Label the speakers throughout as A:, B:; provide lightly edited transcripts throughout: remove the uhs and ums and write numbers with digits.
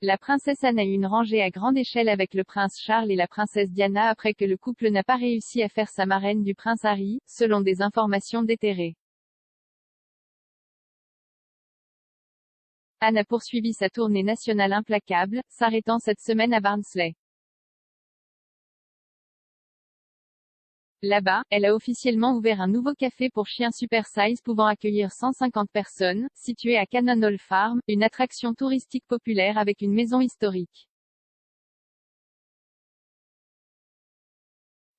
A: la princesse Anne a eu une rangée à grande échelle avec le prince Charles et la princesse Diana après que le couple n'a pas réussi à faire sa marraine du prince Harry, selon des informations déterrées. Anne a poursuivi sa tournée nationale implacable, s'arrêtant cette semaine à Barnsley. Là-bas, elle a officiellement ouvert un nouveau café pour chiens super-size pouvant accueillir 150 personnes, situé à Cannon Hall Farm, une attraction touristique populaire avec une maison historique.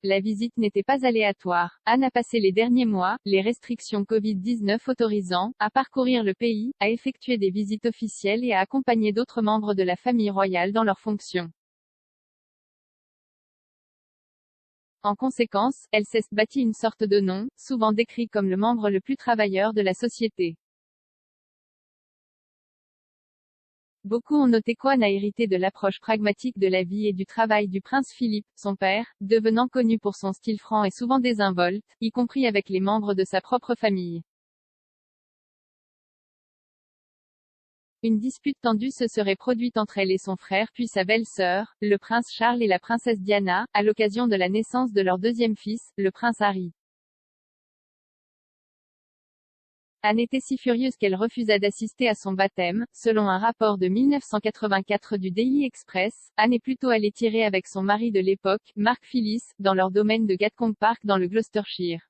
A: La visite n'était pas aléatoire. Anne a passé les derniers mois, les restrictions Covid-19 autorisant, à parcourir le pays, à effectuer des visites officielles et à accompagner d'autres membres de la famille royale dans leurs fonctions. En conséquence, elle s'est bâti une sorte de nom, souvent décrit comme le membre le plus travailleur de la société. Beaucoup ont noté qu'Anne a hérité de l'approche pragmatique de la vie et du travail du prince Philippe, son père, devenant connu pour son style franc et souvent désinvolte, y compris avec les membres de sa propre famille. Une dispute tendue se serait produite entre elle et son frère puis sa belle-sœur, le prince Charles et la princesse Diana, à l'occasion de la naissance de leur deuxième fils, le prince Harry. Anne était si furieuse qu'elle refusa d'assister à son baptême. Selon un rapport de 1984 du Daily Express, Anne est plutôt allée tirer avec son mari de l'époque, Mark Phillis, dans leur domaine de Gatcombe Park dans le Gloucestershire.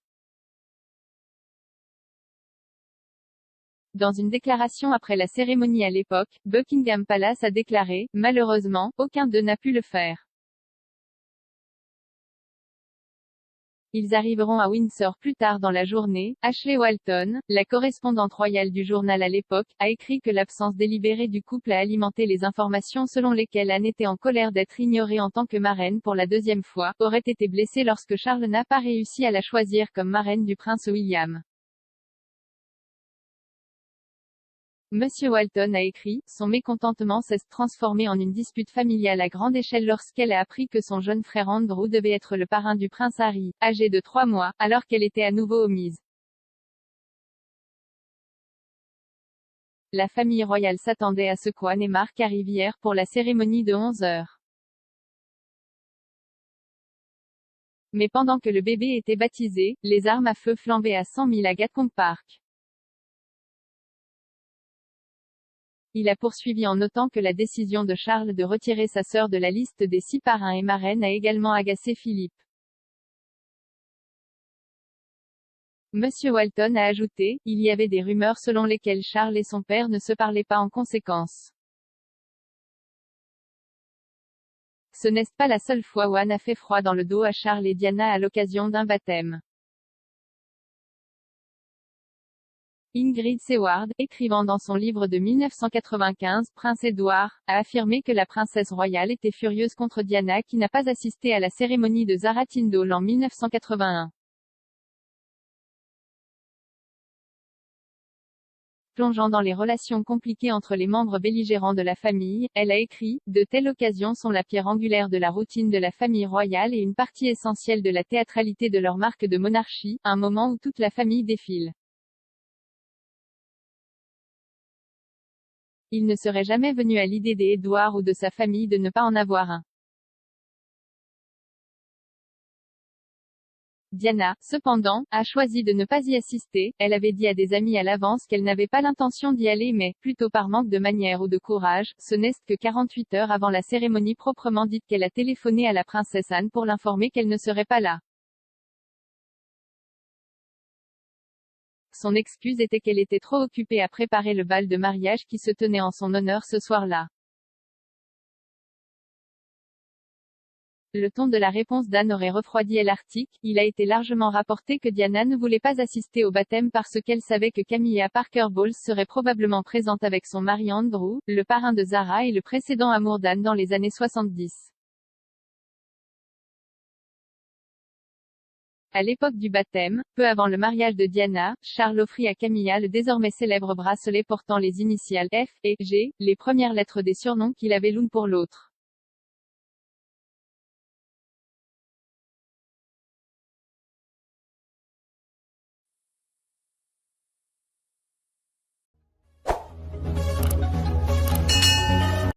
A: Dans une déclaration après la cérémonie à l'époque, Buckingham Palace a déclaré « Malheureusement, aucun d'eux n'a pu le faire. Ils arriveront à Windsor plus tard dans la journée. » Ashley Walton, la correspondante royale du journal à l'époque, a écrit que l'absence délibérée du couple a alimenté les informations selon lesquelles Anne était en colère d'être ignorée en tant que marraine pour la deuxième fois, aurait été blessée lorsque Charles n'a pas réussi à la choisir comme marraine du prince William. Monsieur Walton a écrit, son mécontentement s'est transformé en une dispute familiale à grande échelle lorsqu'elle a appris que son jeune frère Andrew devait être le parrain du prince Harry, âgé de 3 mois, alors qu'elle était à nouveau omise. La famille royale s'attendait à ce qu'Anne et Mark arrivent hier pour la cérémonie de 11 heures. Mais pendant que le bébé était baptisé, les armes à feu flambaient à 100 000 à Gatcombe Park. Il a poursuivi en notant que la décision de Charles de retirer sa sœur de la liste des 6 parrains et marraines a également agacé Philippe. Monsieur Walton a ajouté, il y avait des rumeurs selon lesquelles Charles et son père ne se parlaient pas en conséquence. Ce n'est pas la seule fois où Anne a fait froid dans le dos à Charles et Diana à l'occasion d'un baptême. Ingrid Seward, écrivant dans son livre de 1995 Prince Édouard, a affirmé que la princesse royale était furieuse contre Diana qui n'a pas assisté à la cérémonie de Zara Tindall en 1981. Plongeant dans les relations compliquées entre les membres belligérants de la famille, elle a écrit « De telles occasions sont la pierre angulaire de la routine de la famille royale et une partie essentielle de la théâtralité de leur marque de monarchie, un moment où toute la famille défile. Il ne serait jamais venu à l'idée des Édouard ou de sa famille de ne pas en avoir un. » Diana, cependant, a choisi de ne pas y assister. Elle avait dit à des amis à l'avance qu'elle n'avait pas l'intention d'y aller mais, plutôt par manque de manière ou de courage, ce n'est que 48 heures avant la cérémonie proprement dite qu'elle a téléphoné à la princesse Anne pour l'informer qu'elle ne serait pas là. Son excuse était qu'elle était trop occupée à préparer le bal de mariage qui se tenait en son honneur ce soir-là. Le ton de la réponse d'Anne aurait refroidi l'article. Il a été largement rapporté que Diana ne voulait pas assister au baptême parce qu'elle savait que Camilla Parker Bowles serait probablement présente avec son mari Andrew, le parrain de Zara et le précédent amour d'Anne dans les années 70. À l'époque du baptême, peu avant le mariage de Diana, Charles offrit à Camilla le désormais célèbre bracelet portant les initiales F et G, les premières lettres des surnoms qu'il avait l'une pour l'autre.